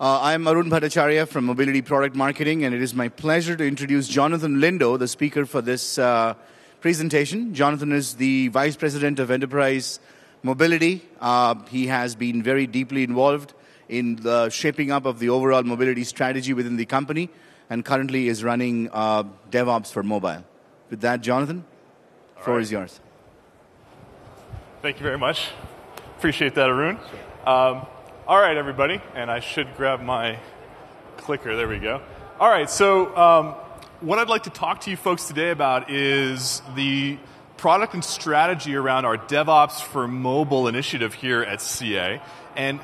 I'm Arun Bhattacharya from Mobility Product Marketing, and it is my pleasure to introduce Jonathan Lindo, the speaker for this presentation. Jonathan is the Vice President of Enterprise Mobility. He has been very deeply involved in the shaping up of the overall mobility strategy within the company, and currently is running DevOps for mobile. With that, Jonathan, the floor is yours. Thank you very much. Appreciate that, Arun. All right, everybody, and I should grab my clicker. There we go. All right, so what I'd like to talk to you folks today about is the product and strategy around our DevOps for mobile initiative here at CA, and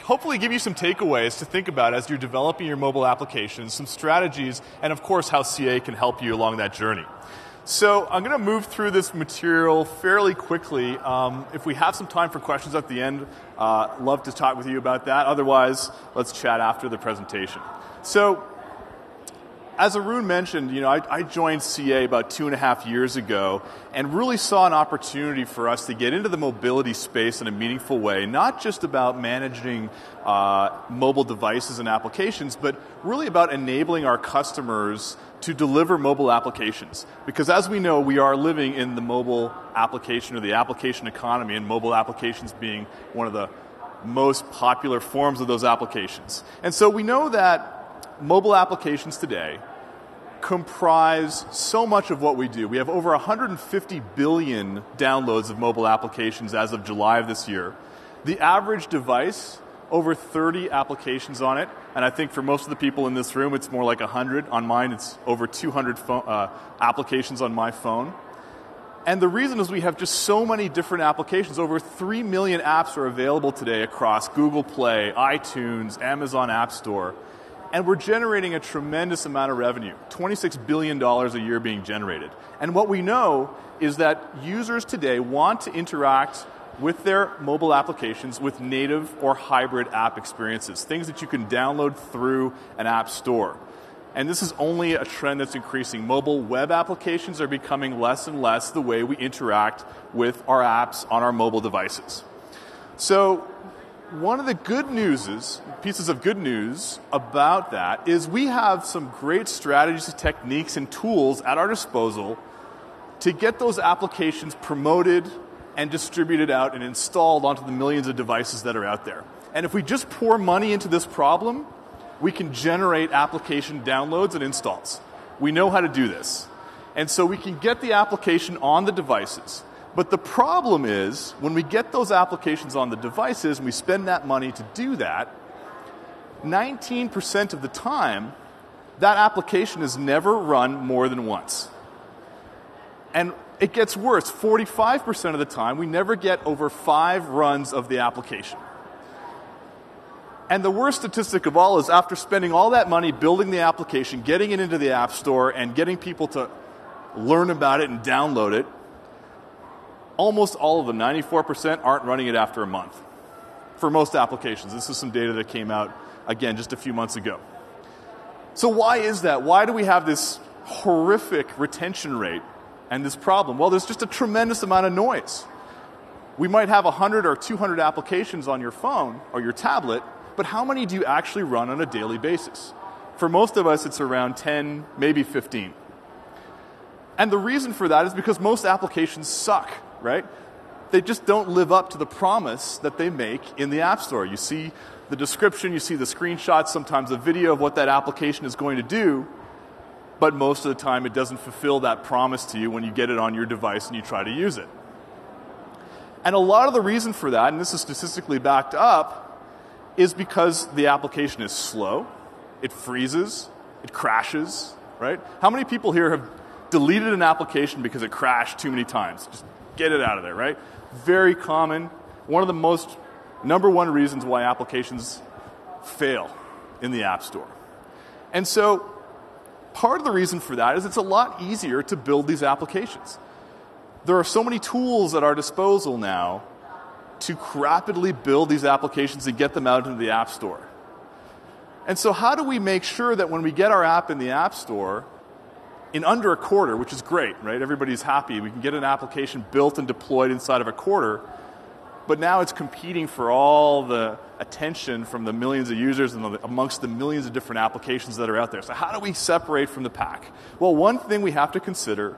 hopefully give you some takeaways to think about as you're developing your mobile applications, some strategies, and of course how CA can help you along that journey. So I'm going to move through this material fairly quickly. If we have some time for questions at the end, love to talk with you about that. Otherwise, let's chat after the presentation. So, as Arun mentioned, I joined CA about 2.5 years ago and really saw an opportunity for us to get into the mobility space in a meaningful way, not just about managing mobile devices and applications, but really about enabling our customers to deliver mobile applications. Because as we know, we are living in the mobile application or the application economy, and mobile applications being one of the most popular forms of those applications. And so we know that mobile applications today comprise so much of what we do. We have over 150 billion downloads of mobile applications as of July of this year. The average device, over 30 applications on it, and I think for most of the people in this room, it's more like 100. On mine, it's over 200 applications on my phone. And the reason is we have just so many different applications. Over 3 million apps are available today across Google Play, iTunes, Amazon App Store. And we're generating a tremendous amount of revenue, $26 billion a year being generated. And what we know is that users today want to interact with their mobile applications with native or hybrid app experiences, things that you can download through an app store. And this is only a trend that's increasing. Mobile web applications are becoming less and less the way we interact with our apps on our mobile devices. So, one of the pieces of good news about that is we have some great strategies, techniques, and tools at our disposal to get those applications promoted and distributed out and installed onto the millions of devices that are out there. And if we just pour money into this problem, we can generate application downloads and installs. We know how to do this. And so we can get the application on the devices. But the problem is, when we get those applications on the devices and we spend that money to do that, 19% of the time, that application is never run more than once. And it gets worse. 45% of the time, we never get over 5 runs of the application. And the worst statistic of all is after spending all that money building the application, getting it into the App Store, and getting people to learn about it and download it, almost all of them, 94%, aren't running it after a month for most applications. This is some data that came out, again, just a few months ago. So why is that? Why do we have this horrific retention rate and this problem? Well, there's just a tremendous amount of noise. We might have 100 or 200 applications on your phone or your tablet, but how many do you actually run on a daily basis? For most of us, it's around 10, maybe 15. And the reason for that is because most applications suck. Right? They just don't live up to the promise that they make in the App Store. You see the description, you see the screenshots, sometimes a video of what that application is going to do, but most of the time it doesn't fulfill that promise to you when you get it on your device and you try to use it. And a lot of the reason for that, and this is statistically backed up, is because the application is slow, it freezes, it crashes, right? How many people here have deleted an application because it crashed too many times? Just get it out of there, right? Very common. One of the number one reasons why applications fail in the App Store. And so part of the reason for that is it's a lot easier to build these applications. There are so many tools at our disposal now to rapidly build these applications and get them out into the App Store. And so how do we make sure that when we get our app in the App Store, in under a quarter, which is great, right? Everybody's happy. We can get an application built and deployed inside of a quarter. but now it's competing for all the attention from the millions of users and amongst the millions of different applications that are out there. So how do we separate from the pack? Well, one thing we have to consider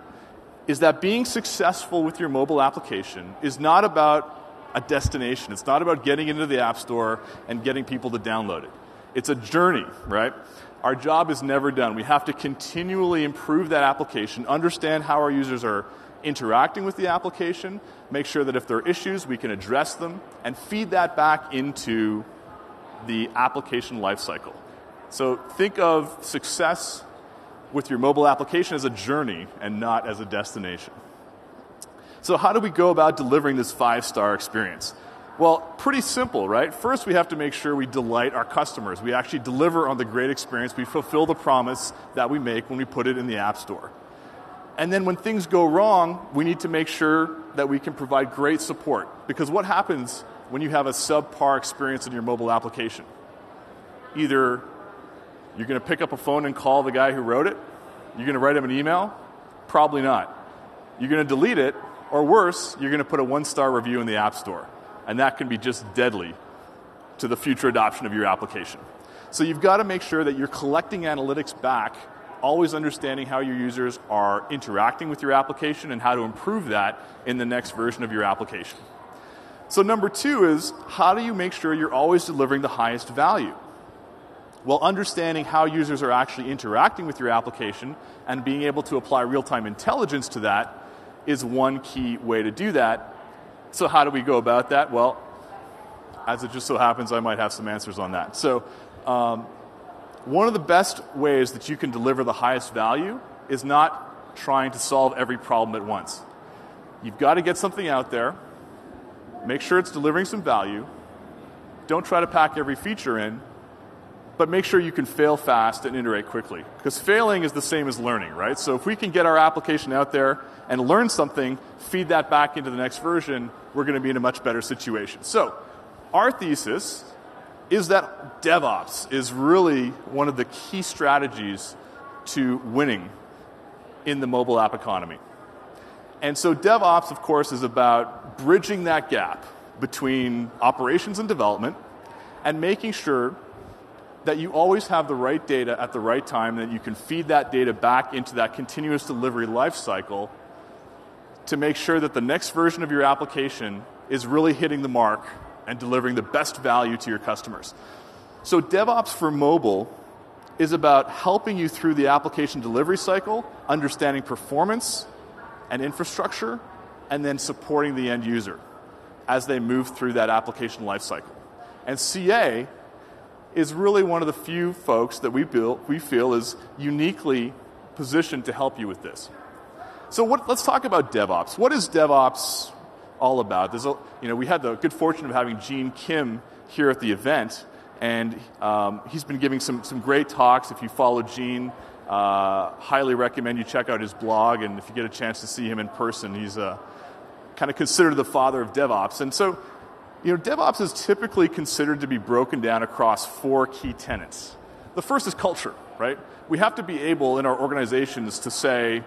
is that being successful with your mobile application is not about a destination. It's not about getting into the App Store and getting people to download it. It's a journey, right? Our job is never done. We have to continually improve that application, understand how our users are interacting with the application, make sure that if there are issues, we can address them, and feed that back into the application lifecycle. So think of success with your mobile application as a journey and not as a destination. So how do we go about delivering this 5-star experience? Well, pretty simple, right? First, we have to make sure we delight our customers. We actually deliver on the great experience. We fulfill the promise that we make when we put it in the App Store. And then when things go wrong, we need to make sure that we can provide great support. Because what happens when you have a subpar experience in your mobile application? Either you're going to pick up a phone and call the guy who wrote it, you're going to write him an email, probably not. You're going to delete it, or worse, you're going to put a 1-star review in the App Store. And that can be just deadly to the future adoption of your application. So you've got to make sure that you're collecting analytics back, always understanding how your users are interacting with your application and how to improve that in the next version of your application. So number 2 is, how do you make sure you're always delivering the highest value? Well, understanding how users are actually interacting with your application and being able to apply real-time intelligence to that is one key way to do that. So how do we go about that? Well, as it just so happens, I might have some answers on that. So one of the best ways that you can deliver the highest value is not trying to solve every problem at once. You've got to get something out there, make sure it's delivering some value, don't try to pack every feature in, but make sure you can fail fast and iterate quickly. Because failing is the same as learning, right? So if we can get our application out there and learn something, feed that back into the next version, we're going to be in a much better situation. So our thesis is that DevOps is really one of the key strategies to winning in the mobile app economy. And so DevOps, of course, is about bridging that gap between operations and development and making sure that you always have the right data at the right time, that you can feed that data back into that continuous delivery lifecycle to make sure that the next version of your application is really hitting the mark and delivering the best value to your customers. So DevOps for mobile is about helping you through the application delivery cycle, understanding performance and infrastructure, and then supporting the end user as they move through that application lifecycle. And CA is really one of the few folks that we feel is uniquely positioned to help you with this. So let's talk about DevOps. What is DevOps all about? We had the good fortune of having Gene Kim here at the event, and he's been giving some great talks. If you follow Gene, highly recommend you check out his blog, and if you get a chance to see him in person, he's kind of considered the father of DevOps. And so, DevOps is typically considered to be broken down across 4 key tenets. The first is culture, right? We have to be able in our organizations to say,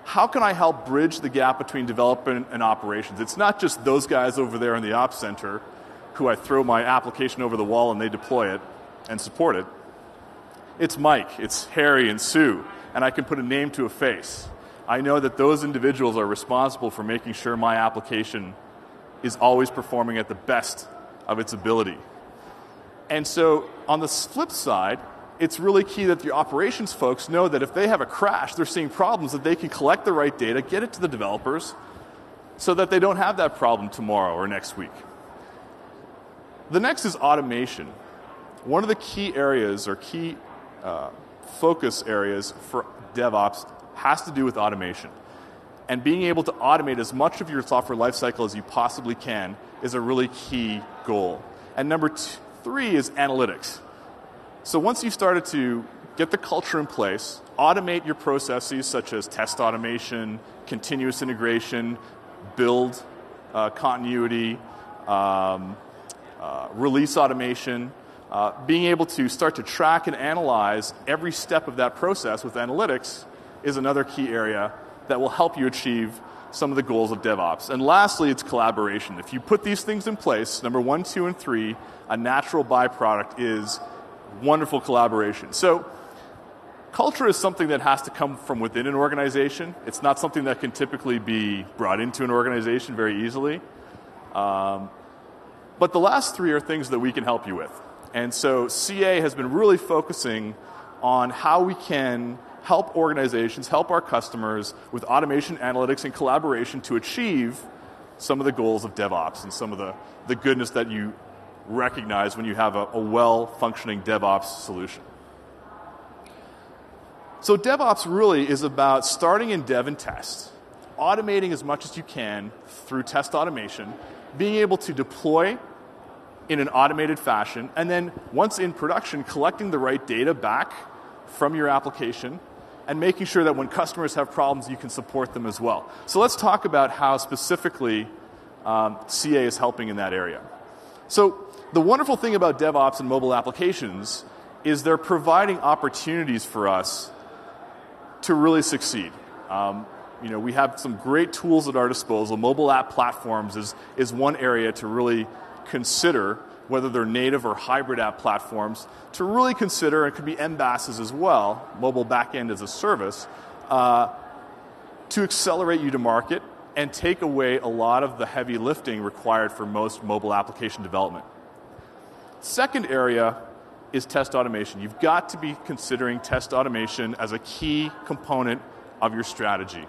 how can I help bridge the gap between development and operations? It's not just those guys over there in the ops center who I throw my application over the wall and they deploy it and support it. It's Mike, it's Harry and Sue, and I can put a name to a face. I know that those individuals are responsible for making sure my application is always performing at the best of its ability. And so on the flip side, it's really key that the operations folks know that if they have a crash, they're seeing problems, that they can collect the right data, get it to the developers, so that they don't have that problem tomorrow or next week. The next is automation. One of the key areas or key focus areas for DevOps has to do with automation. And being able to automate as much of your software lifecycle as you possibly can is a really key goal. And number 3 is analytics. So once you've started to get the culture in place, automate your processes such as test automation, continuous integration, build continuity, release automation, being able to start to track and analyze every step of that process with analytics is another key area that will help you achieve some of the goals of DevOps. And lastly, it's collaboration. If you put these things in place, number 1, 2, and 3, a natural byproduct is wonderful collaboration. So culture is something that has to come from within an organization. It's not something that can typically be brought into an organization very easily. But the last 3 are things that we can help you with. And so CA has been really focusing on how we can help organizations, help our customers with automation, analytics, and collaboration to achieve some of the goals of DevOps and some of the goodness that you recognize when you have a well-functioning DevOps solution. So DevOps really is about starting in dev and test, automating as much as you can through test automation, being able to deploy in an automated fashion, and then once in production, collecting the right data back from your application and making sure that when customers have problems, you can support them as well. So let's talk about how specifically CA is helping in that area. So the wonderful thing about DevOps and mobile applications is they're providing opportunities for us to really succeed. We have some great tools at our disposal. Mobile app platforms is one area to really consider, whether they're native or hybrid app platforms, to really consider, and it could be MBASs as well, mobile backend as a service, to accelerate you to market and take away a lot of the heavy lifting required for most mobile application development. Second area is test automation. You've got to be considering test automation as a key component of your strategy.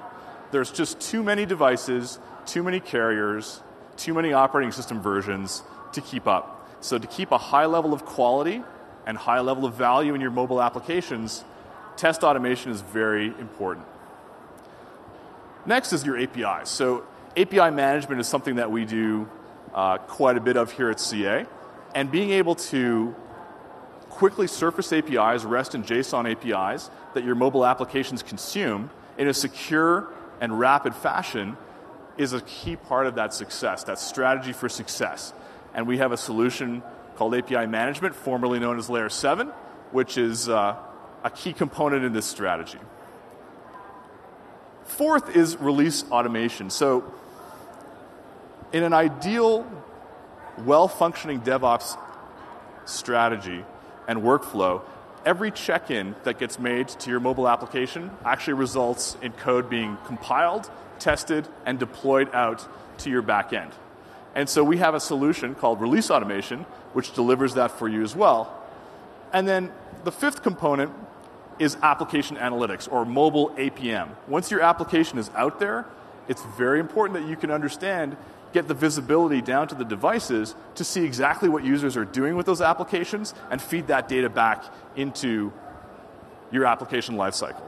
There's just too many devices, too many carriers, too many operating system versions to keep up. So to keep a high level of quality and high level of value in your mobile applications, test automation is very important. Next is your APIs. So API management is something that we do quite a bit of here at CA. And being able to quickly surface APIs, REST and JSON APIs, that your mobile applications consume in a secure and rapid fashion is a key part of that success, that strategy for success. And we have a solution called API Management, formerly known as Layer 7, which is a key component in this strategy. Fourth is release automation. So in an ideal, well-functioning DevOps strategy and workflow, every check-in that gets made to your mobile application actually results in code being compiled, tested, and deployed out to your back end. And so we have a solution called Release Automation, which delivers that for you as well. And then the fifth component is application analytics, or mobile APM. Once your application is out there, it's very important that you can understand, get the visibility down to the devices to see exactly what users are doing with those applications and feed that data back into your application lifecycle.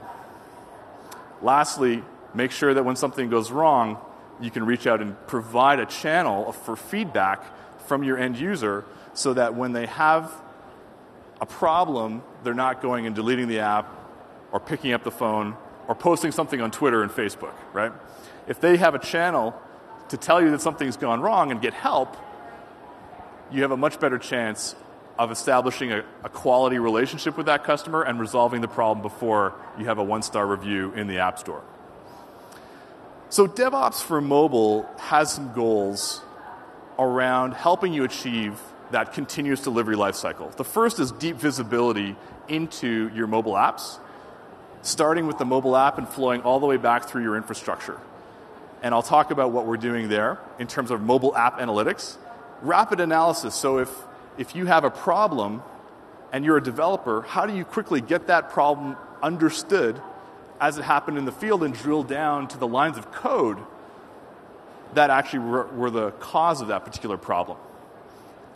Lastly, make sure that when something goes wrong, you can reach out and provide a channel for feedback from your end user so that when they have a problem, they're not going and deleting the app or picking up the phone or posting something on Twitter and Facebook, right? If they have a channel to tell you that something's gone wrong and get help, you have a much better chance of establishing a quality relationship with that customer and resolving the problem before you have a one-star review in the App Store. So DevOps for mobile has some goals around helping you achieve that continuous delivery lifecycle. The first is deep visibility into your mobile apps, starting with the mobile app and flowing all the way back through your infrastructure. And I'll talk about what we're doing there in terms of mobile app analytics. Rapid analysis, so if you have a problem and you're a developer, how do you quickly get that problem understood as it happened in the field and drill down to the lines of code that actually were the cause of that particular problem?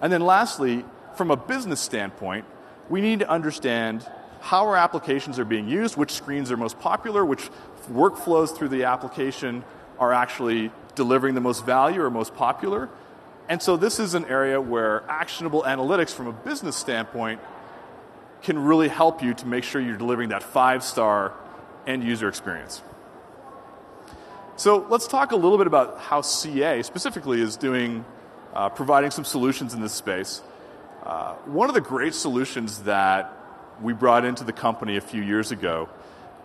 And then lastly, from a business standpoint, we need to understand how our applications are being used, which screens are most popular, which workflows through the application are actually delivering the most value or most popular. And so this is an area where actionable analytics from a business standpoint can really help you to make sure you're delivering that 5-star end user experience. So let's talk a little bit about how CA specifically is doing, providing some solutions in this space. One of the great solutions that we brought into the company a few years ago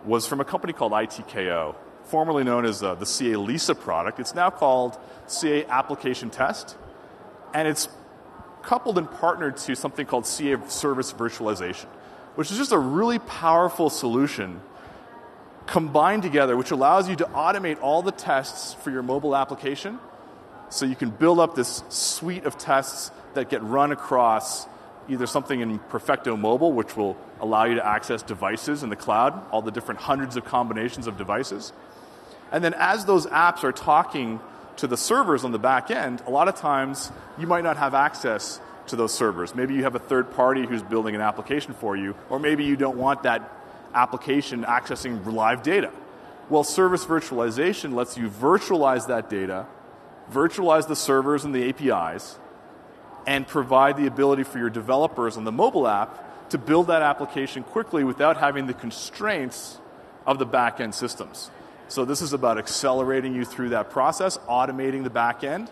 was from a company called ITKO. formerly known as the CA Lisa product. It's now called CA Application Test, and it's coupled and partnered to something called CA Service Virtualization, which is just a really powerful solution combined together, which allows you to automate all the tests for your mobile application, so you can build up this suite of tests that get run across either something in Perfecto Mobile, which will allow you to access devices in the cloud, all the different hundreds of combinations of devices. And then as those apps are talking to the servers on the back end, a lot of times you might not have access to those servers. Maybe you have a third party who's building an application for you, or maybe you don't want that application accessing live data. Well, service virtualization lets you virtualize that data, virtualize the servers and the APIs, and provide the ability for your developers on the mobile app to build that application quickly without having the constraints of the back-end systems. So this is about accelerating you through that process, automating the back end,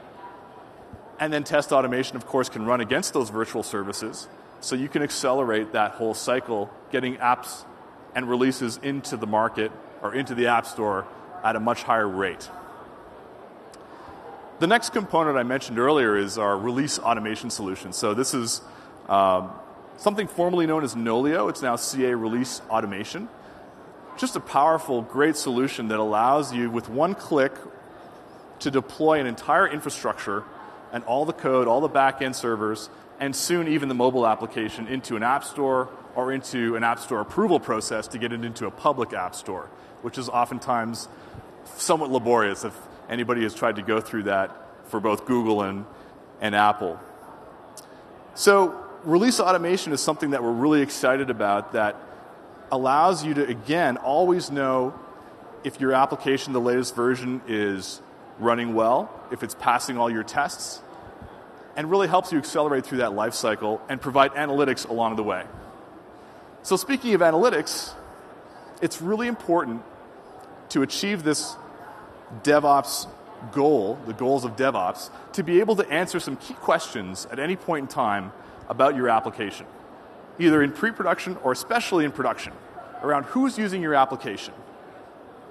and then test automation, of course, can run against those virtual services, so you can accelerate that whole cycle, getting apps and releases into the market or into the App Store at a much higher rate. The next component I mentioned earlier is our release automation solution. So this is something formerly known as Nolio. It's now CA Release Automation. Just a powerful, great solution that allows you, with one click, to deploy an entire infrastructure and all the code, all the back-end servers, and soon even the mobile application into an app store or into an app store approval process to get it into a public app store, which is oftentimes somewhat laborious if anybody has tried to go through that for both Google and Apple. So release automation is something that we're really excited about that allows you to, again, always know if your application, the latest version, is running well, if it's passing all your tests, and really helps you accelerate through that life cycle and provide analytics along the way. So speaking of analytics, it's really important to achieve this DevOps goal, the goals of DevOps, to be able to answer some key questions at any point in time about your application, either in pre-production or especially in production, around who's using your application,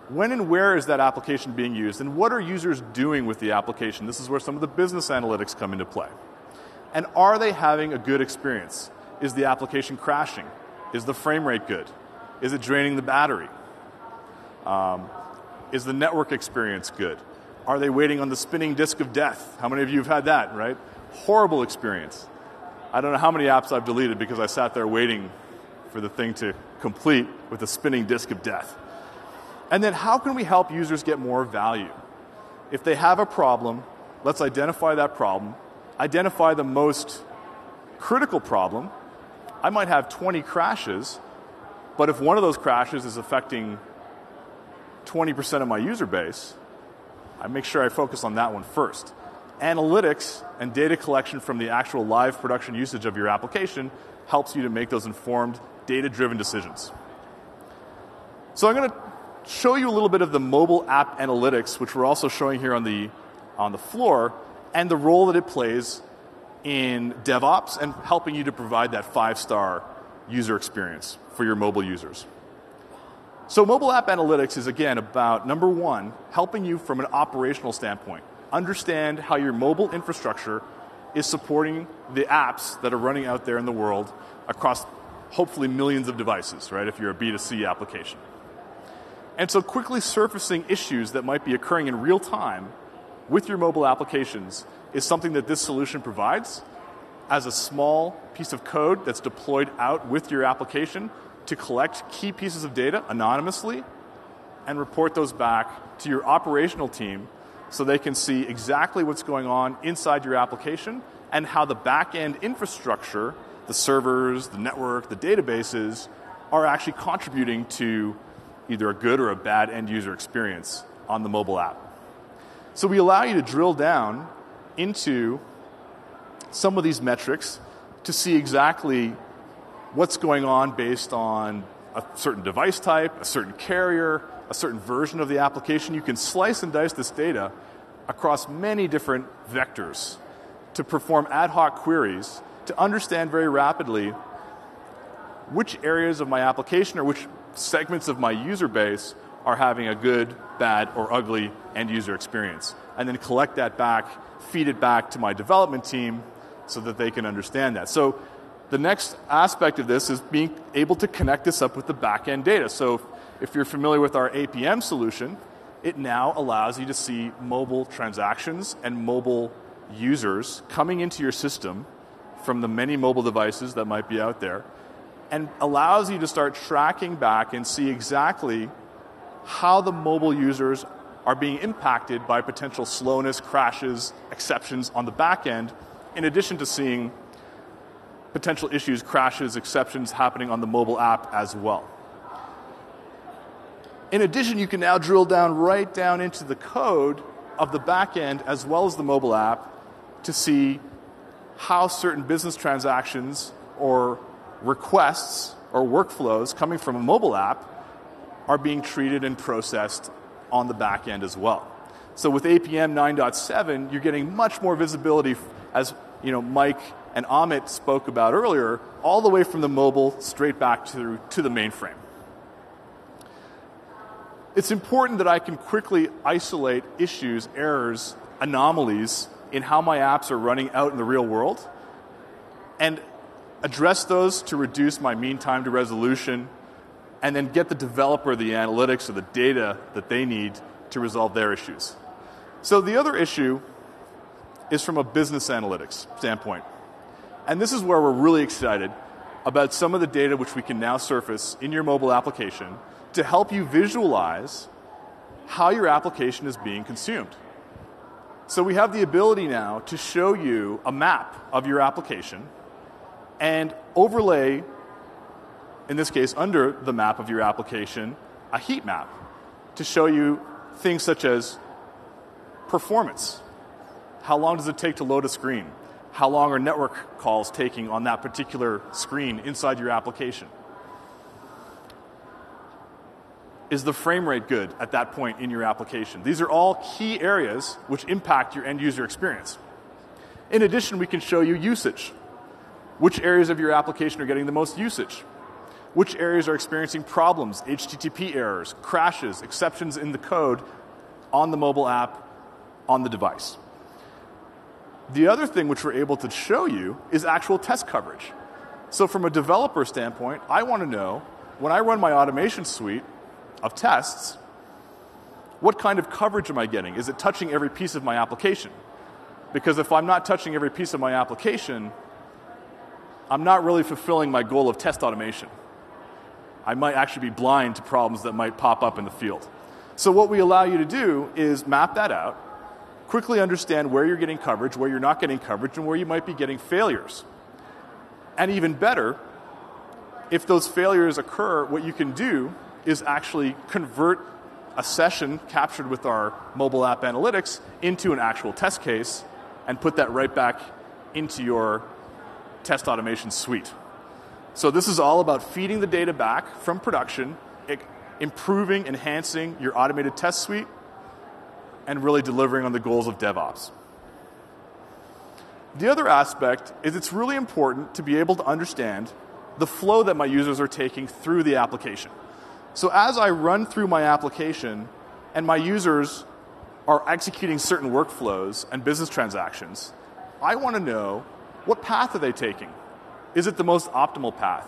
when and where is that application being used, and what are users doing with the application. This is where some of the business analytics come into play. And are they having a good experience? Is the application crashing? Is the frame rate good? Is it draining the battery? Is the network experience good? Are they waiting on the spinning disk of death? How many of you have had that, right? Horrible experience. I don't know how many apps I've deleted because I sat there waiting for the thing to complete with a spinning disk of death. And then how can we help users get more value? If they have a problem, let's identify that problem, identify the most critical problem. I might have 20 crashes, but if one of those crashes is affecting 20% of my user base, I make sure I focus on that one first. Analytics and data collection from the actual live production usage of your application helps you to make those informed, data-driven decisions. So I'm going to show you a little bit of the mobile app analytics, which we're also showing here on the floor, and the role that it plays in DevOps and helping you to provide that 5-star user experience for your mobile users. So mobile app analytics is, again, about, number one, helping you from an operational standpoint. Understand how your mobile infrastructure is supporting the apps that are running out there in the world across hopefully millions of devices, right, if you're a B2C application. And so quickly surfacing issues that might be occurring in real time with your mobile applications is something that this solution provides as a small piece of code that's deployed out with your application to collect key pieces of data anonymously and report those back to your operational team so they can see exactly what's going on inside your application and how the back-end infrastructure, the servers, the network, the databases, are actually contributing to either a good or a bad end-user experience on the mobile app. So we allow you to drill down into some of these metrics to see exactly what's going on based on a certain device type, a certain carrier, a certain version of the application. You can slice and dice this data across many different vectors to perform ad hoc queries to understand very rapidly which areas of my application or which segments of my user base are having a good, bad, or ugly end user experience. And then collect that back, feed it back to my development team so that they can understand that. So the next aspect of this is being able to connect this up with the back-end data. So if you're familiar with our APM solution, it now allows you to see mobile transactions and mobile users coming into your system from the many mobile devices that might be out there, and allows you to start tracking back and see exactly how the mobile users are being impacted by potential slowness, crashes, exceptions on the back end, in addition to seeing potential issues, crashes, exceptions happening on the mobile app as well. In addition, you can now drill down right down into the code of the back end as well as the mobile app to see how certain business transactions or requests or workflows coming from a mobile app are being treated and processed on the back end as well. So with APM 9.7, you're getting much more visibility, as Mike and Amit spoke about earlier, all the way from the mobile straight back to the mainframe. It's important that I can quickly isolate issues, errors, anomalies in how my apps are running out in the real world and address those to reduce my mean time to resolution, and then get the developer the analytics or the data that they need to resolve their issues. So the other issue is from a business analytics standpoint. And this is where we're really excited about some of the data which we can now surface in your mobile application to help you visualize how your application is being consumed. So we have the ability now to show you a map of your application and overlay, in this case, under the map of your application, a heat map to show you things such as performance. How long does it take to load a screen? How long are network calls taking on that particular screen inside your application? Is the frame rate good at that point in your application? These are all key areas which impact your end user experience. In addition, we can show you usage. Which areas of your application are getting the most usage? Which areas are experiencing problems, HTTP errors, crashes, exceptions in the code on the mobile app, on the device? The other thing which we're able to show you is actual test coverage. So from a developer standpoint, I want to know, when I run my automation suite of tests, what kind of coverage am I getting? Is it touching every piece of my application? Because if I'm not touching every piece of my application, I'm not really fulfilling my goal of test automation. I might actually be blind to problems that might pop up in the field. So what we allow you to do is map that out, quickly understand where you're getting coverage, where you're not getting coverage, and where you might be getting failures. And even better, if those failures occur, what you can do is actually convert a session captured with our mobile app analytics into an actual test case and put that right back into your test automation suite. So this is all about feeding the data back from production, improving, enhancing your automated test suite, and really delivering on the goals of DevOps. The other aspect is it's really important to be able to understand the flow that my users are taking through the application. So as I run through my application and my users are executing certain workflows and business transactions, I want to know, what path are they taking? Is it the most optimal path?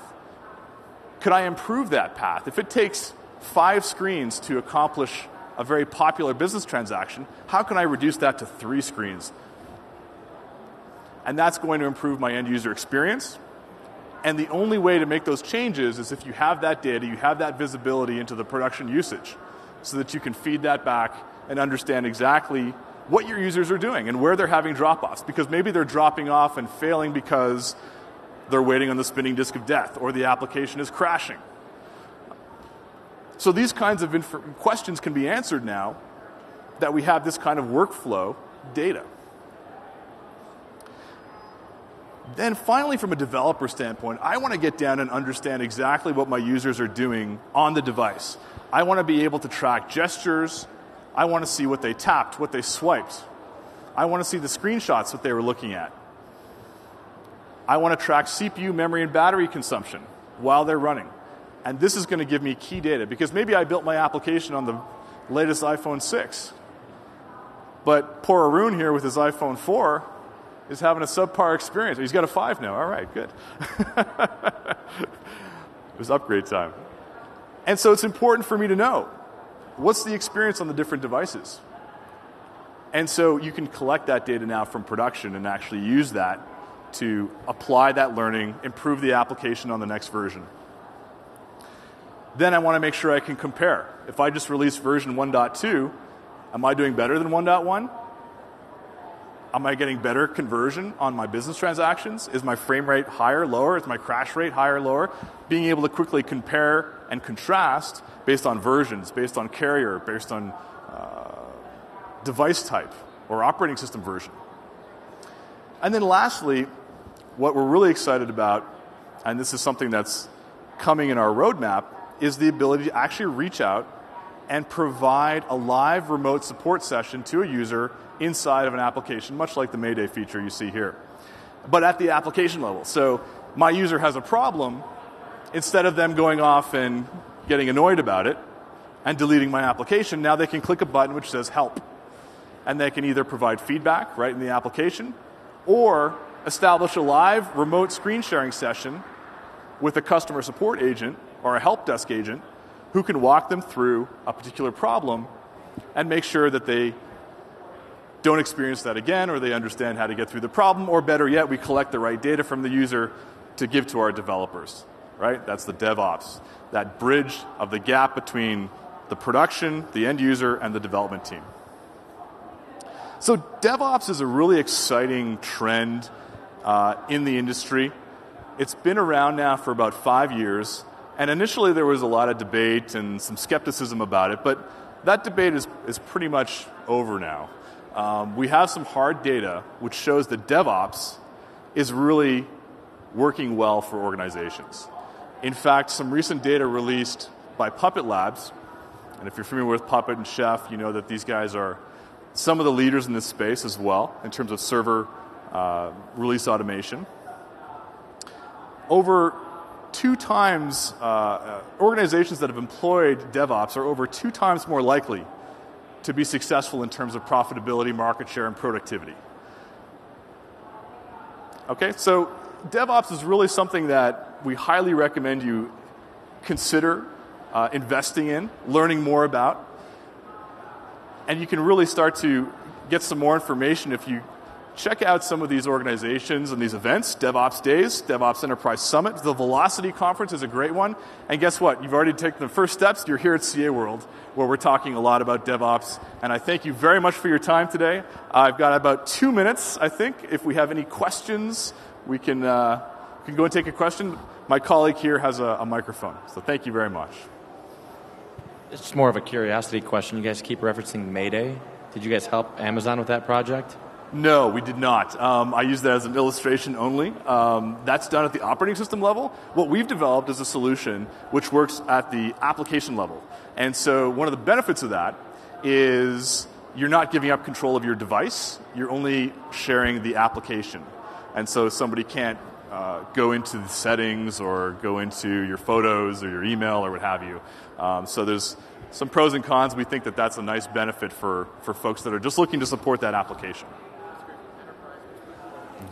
Could I improve that path? If it takes 5 screens to accomplish a very popular business transaction, how can I reduce that to 3 screens? And that's going to improve my end user experience. And the only way to make those changes is if you have that data, you have that visibility into the production usage, so that you can feed that back and understand exactly what your users are doing and where they're having drop-offs. Because maybe they're dropping off and failing because they're waiting on the spinning disk of death, or the application is crashing. So these kinds of questions can be answered now that we have this kind of workflow data. Then finally, from a developer standpoint, I want to get down and understand exactly what my users are doing on the device. I want to be able to track gestures. I want to see what they tapped, what they swiped. I want to see the screenshots that they were looking at. I want to track CPU, memory, and battery consumption while they're running. And this is going to give me key data, because maybe I built my application on the latest iPhone 6. But poor Arun here with his iPhone 4 is having a subpar experience. He's got a 5 now. All right, good. It was upgrade time. And so it's important for me to know, what's the experience on the different devices? And so you can collect that data now from production and actually use that to apply that learning, improve the application on the next version. Then I want to make sure I can compare. If I just release version 1.2, am I doing better than 1.1? Am I getting better conversion on my business transactions? Is my frame rate higher, lower? Is my crash rate higher, lower? Being able to quickly compare and contrast based on versions, based on carrier, based on device type or operating system version. And then lastly, what we're really excited about, and this is something that's coming in our roadmap, is the ability to actually reach out and provide a live remote support session to a user inside of an application, much like the Mayday feature you see here, but at the application level. So my user has a problem, instead of them going off and getting annoyed about it and deleting my application, now they can click a button which says help. And they can either provide feedback right in the application or establish a live remote screen sharing session with a customer support agent or a help desk agent who can walk them through a particular problem and make sure that they don't experience that again, or they understand how to get through the problem, or better yet, we collect the right data from the user to give to our developers, right? That's the DevOps, that bridge of the gap between the production, the end user, and the development team. So DevOps is a really exciting trend in the industry. It's been around now for about 5 years, and initially there was a lot of debate and some skepticism about it, but that debate is pretty much over now. We have some hard data which shows that DevOps is really working well for organizations. In fact, some recent data released by Puppet Labs, and if you're familiar with Puppet and Chef, you know that these guys are some of the leaders in this space as well, in terms of server release automation. Over 2 times, organizations that have employed DevOps are over 2 times more likely to be successful in terms of profitability, market share, and productivity. Okay, so DevOps is really something that we highly recommend you consider investing in, learning more about. And you can really start to get some more information if you check out some of these organizations and these events, DevOps Days, DevOps Enterprise Summit. The Velocity Conference is a great one. And guess what? You've already taken the first steps. You're here at CA World, where we're talking a lot about DevOps. And I thank you very much for your time today. I've got about 2 minutes, I think. If we have any questions, we can go and take a question. My colleague here has a microphone. So thank you very much. It's just more of a curiosity question. You guys keep referencing Mayday. Did you guys help Amazon with that project? No, we did not. I use that as an illustration only. That's done at the operating system level. What we've developed is a solution which works at the application level. And so one of the benefits of that is you're not giving up control of your device. You're only sharing the application. And so somebody can't go into the settings or go into your photos or your email or what have you. So there's some pros and cons. We think that that's a nice benefit for folks that are just looking to support that application.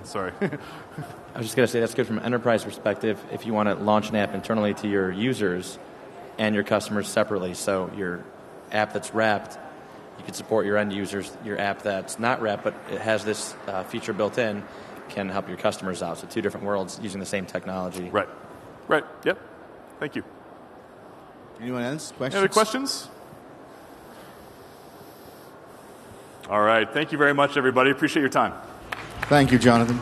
Sorry. I was just going to say that's good from an enterprise perspective if you want to launch an app internally to your users and your customers separately. So your app that's wrapped, you can support your end users. Your app that's not wrapped but it has this feature built in can help your customers out. So 2 different worlds using the same technology. Right. Right. Yep. Thank you. Anyone else? Questions? Any other questions? All right. Thank you very much, everybody. Appreciate your time. Thank you, Jonathan.